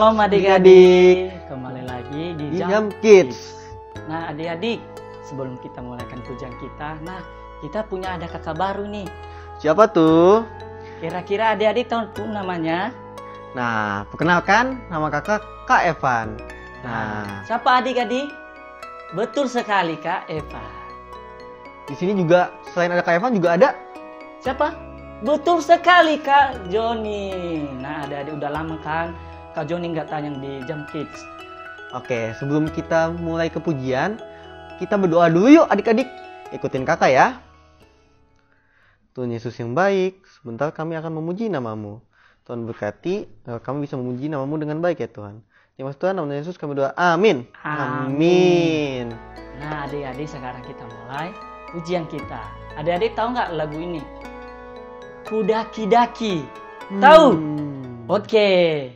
Shalom adik-adik. Kembali lagi di Jam Kids. Nah adik-adik, sebelum kita mulaikan pujian kita, kita punya ada kakak baru nih. Siapa tuh? Kira-kira adik-adik tahu tuh namanya? Nah, perkenalkan nama kakak Kak Evan. Siapa adik-adik? Betul sekali Kak Evan. Di sini juga selain ada Kak Evan juga ada. Siapa? Betul sekali Kak Joni. Nah adik-adik udah lama kan Kak Joni nggak tayang di Jam Kids. Oke, sebelum kita mulai ke pujian, kita berdoa dulu yuk adik-adik. Ikutin kakak ya. Tuhan Yesus yang baik, sebentar kami akan memuji namamu. Tuhan berkati, kami bisa memuji namamu dengan baik ya Tuhan. Ya Mas Tuhan, nama Yesus kami doa. Amin. Amin. Nah adik-adik sekarang kita mulai pujian kita. Adik-adik tahu nggak lagu ini? Kudaki-daki. Tahu? Oke.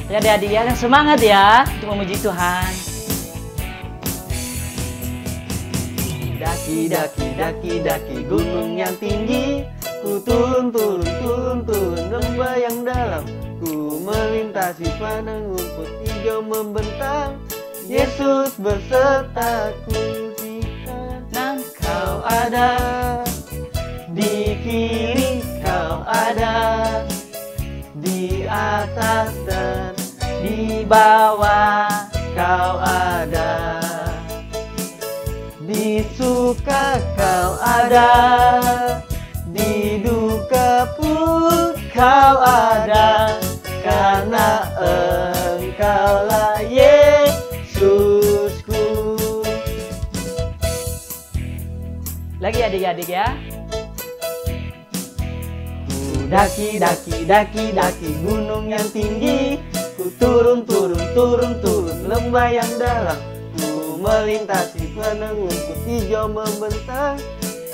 Ya adik-adik ya, semangat ya untuk memuji Tuhan. Daki, daki, daki, daki gunung yang tinggi. Ku turun, turun, turun, turun lembah yang dalam. Ku melintasi padang rumput hijau membentang. Yesus besertaku di kanan kau ada, di kiri kau ada, di atas dan di bawah kau ada, di suka kau ada, di duka pun kau ada, karena engkaulah Yesusku. Lagi adik-adik ya. Daki, daki, daki, daki gunung yang tinggi. Ku turun, turun, turun, turun lembah yang dalam. Ku melintasi padang rumput hijau membentang.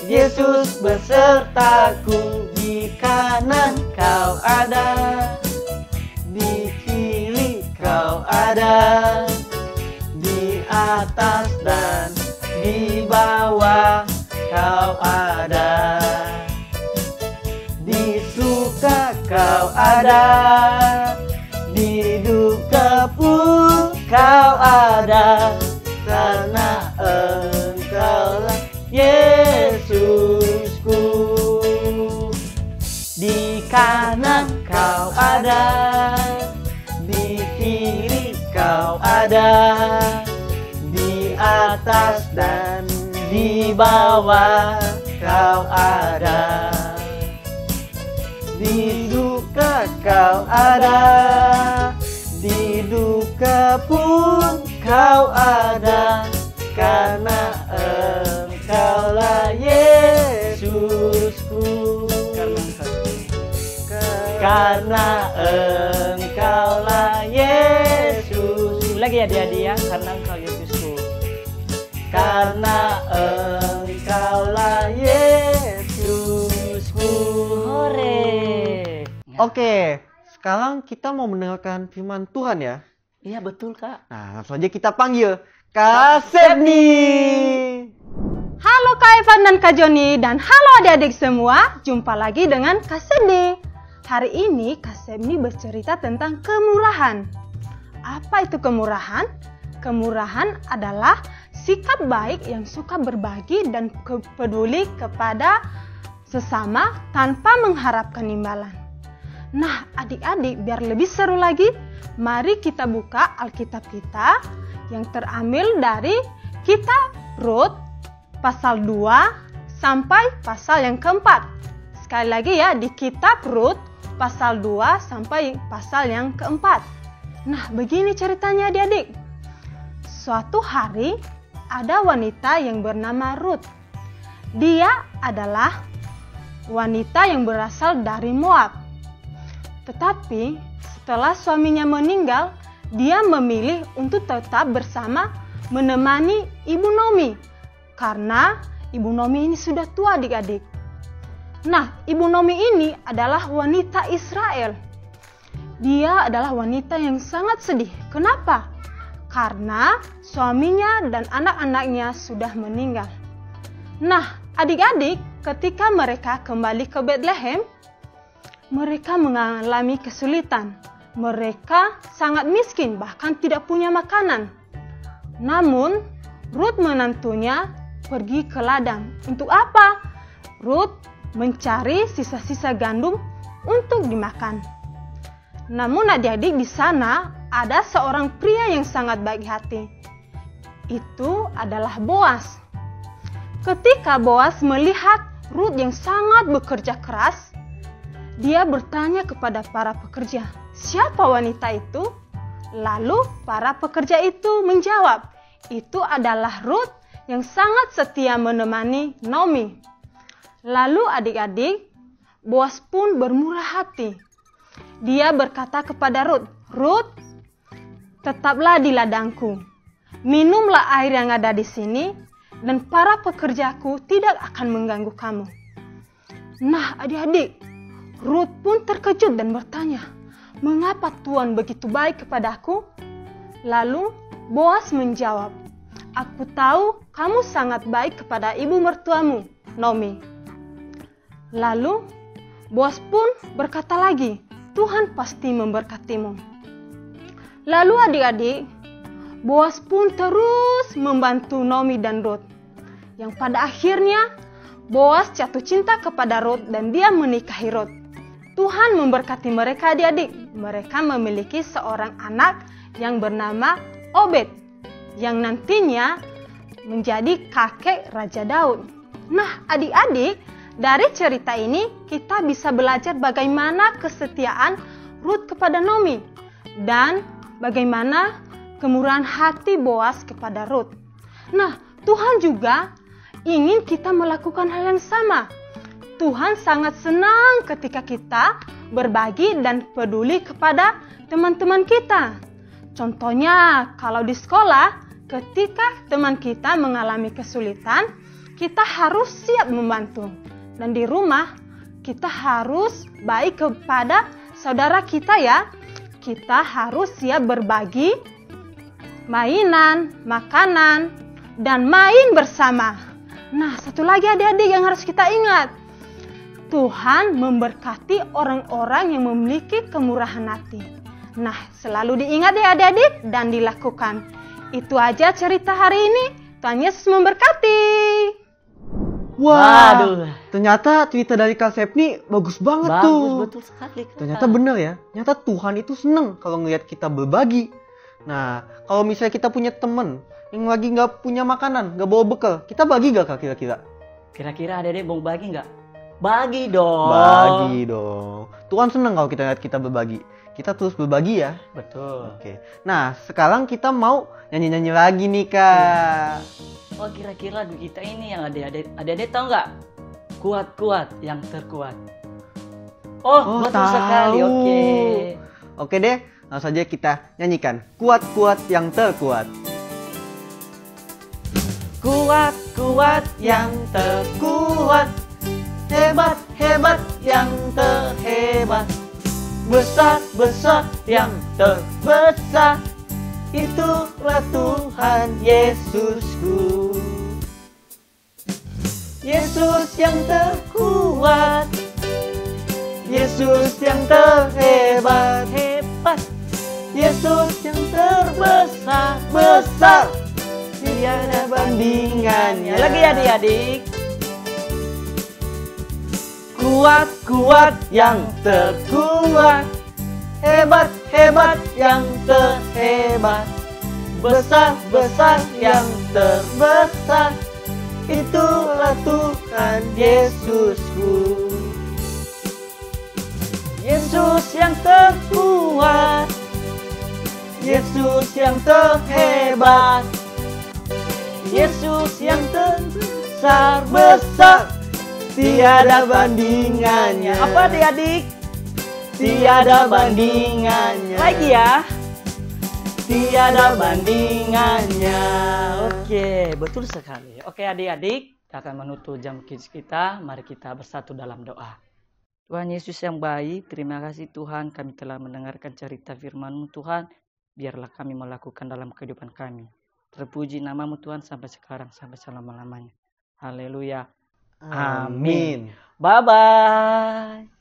Yesus besertaku, di kanan kau ada, di kiri kau ada, di atas dan di bawah kau ada, di suka kau ada, di duka pun kau ada, karena engkaulah Yesusku. Di kanan kau ada, di kiri kau ada, di atas dan di bawah kau ada, di duka kau ada, di duka pun kau ada, karena engkaulah Yesusku. Karena engkaulah Yesus. Lagi adik-adik ya, karena engkau Yesusku. Karena engkaulah Yesusku. Hore. Oke, sekarang kita mau mendengarkan firman Tuhan ya. Iya betul Kak. Nah, langsung aja kita panggil Kak Sepni. Halo Kak Evan dan Kak Joni, dan halo adik-adik semua. Jumpa lagi dengan Kak Sepni. Hari ini Kak Sepni bercerita tentang kemurahan. Apa itu kemurahan? Kemurahan adalah sikap baik yang suka berbagi dan peduli kepada sesama tanpa mengharapkan imbalan. Nah, adik-adik, biar lebih seru lagi, mari kita buka Alkitab kita yang terambil dari Kitab Rut pasal 2 sampai pasal yang keempat. Sekali lagi ya, di Kitab Rut pasal 2 sampai pasal yang keempat. Nah, begini ceritanya adik-adik. Suatu hari ada wanita yang bernama Rut. Dia adalah wanita yang berasal dari Moab. Tetapi setelah suaminya meninggal, dia memilih untuk tetap bersama menemani Ibu Nomi. Karena Ibu Nomi ini sudah tua adik-adik. Nah, Ibu Nomi ini adalah wanita Israel. Dia adalah wanita yang sangat sedih. Kenapa? Karena suaminya dan anak-anaknya sudah meninggal. Nah, adik-adik, ketika mereka kembali ke Bethlehem, mereka mengalami kesulitan. Mereka sangat miskin, bahkan tidak punya makanan. Namun, Ruth menantunya pergi ke ladang. Untuk apa? Ruth mencari sisa-sisa gandum untuk dimakan. Namun adik-adik, di sana ada seorang pria yang sangat baik hati. Itu adalah Boas. Ketika Boas melihat Ruth yang sangat bekerja keras, dia bertanya kepada para pekerja, "Siapa wanita itu?" Lalu para pekerja itu menjawab, "Itu adalah Ruth yang sangat setia menemani Naomi." Lalu adik-adik, Boas pun bermurah hati. Dia berkata kepada Ruth, "Ruth, tetaplah di ladangku. Minumlah air yang ada di sini, dan para pekerjaku tidak akan mengganggu kamu." Nah, adik-adik, Ruth pun terkejut dan bertanya, "Mengapa Tuhan begitu baik kepadaku?" Lalu Boas menjawab, "Aku tahu kamu sangat baik kepada ibu mertuamu, Naomi." Lalu Boas pun berkata lagi, "Tuhan pasti memberkatimu." Lalu adik-adik, Boas pun terus membantu Naomi dan Ruth. Yang pada akhirnya Boas jatuh cinta kepada Ruth dan dia menikahi Ruth. Tuhan memberkati mereka adik-adik. Mereka memiliki seorang anak yang bernama Obed, yang nantinya menjadi kakek Raja Daud. Nah adik-adik, dari cerita ini kita bisa belajar bagaimana kesetiaan Ruth kepada Naomi dan bagaimana kemurahan hati Boas kepada Ruth. Nah, Tuhan juga ingin kita melakukan hal yang sama. Tuhan sangat senang ketika kita berbagi dan peduli kepada teman-teman kita. Contohnya, kalau di sekolah, ketika teman kita mengalami kesulitan, kita harus siap membantu. Dan di rumah, kita harus baik kepada saudara kita ya. Kita harus siap berbagi mainan, makanan, dan main bersama. Nah, satu lagi adik-adik yang harus kita ingat. Tuhan memberkati orang-orang yang memiliki kemurahan hati. Nah, selalu diingat ya adik-adik dan dilakukan. Itu aja cerita hari ini. Tuhan Yesus memberkati. Wah, Waduh. ternyata cerita dari Kak Sepni bagus banget tuh. Bagus, betul sekali. Kak. Ternyata benar ya. Ternyata Tuhan itu seneng kalau ngelihat kita berbagi. Nah, kalau misalnya kita punya temen yang lagi nggak punya makanan, nggak bawa bekal, kita bagi nggak Kak kira-kira? Kira-kira adik-adik mau bagi nggak? Bagi dong. Bagi dong. Tuhan seneng kalau kita lihat kita berbagi. Kita terus berbagi ya. Betul. Oke. Nah, sekarang kita mau nyanyi-nyanyi lagi nih Kak. Oh, kira-kira lagu kita ini yang adik-adik tahu nggak? Kuat-kuat yang terkuat. Oh, betul tahu. sekali. Oke. Oke deh, langsung saja kita nyanyikan. Kuat-kuat yang terkuat. Kuat-kuat yang terkuat, hebat-hebat yang terhebat, besar-besar yang terbesar, itulah Tuhan Yesusku. Yesus yang terkuat, Yesus yang terhebat, hebat, Yesus yang terbesar, besar, tiada bandingannya. Lagi adik-adik. Kuat-kuat yang terkuat, hebat-hebat yang terhebat, besar-besar yang terbesar, itulah Tuhan Yesusku. Yesus yang terkuat, Yesus yang terhebat, Yesus yang terbesar, besar, tiada bandingannya. Apa adik-adik? Tiada bandingannya. Lagi ya. Tiada bandingannya. Oke, betul sekali. Oke adik-adik, kita akan menutup jam kids kita. Mari kita bersatu dalam doa. Tuhan Yesus yang baik, terima kasih Tuhan kami telah mendengarkan cerita firman-Mu Tuhan. Biarlah kami melakukan dalam kehidupan kami. Terpuji nama-Mu Tuhan sampai sekarang, sampai selama-lamanya. Haleluya. Amin. Amin. Bye-bye.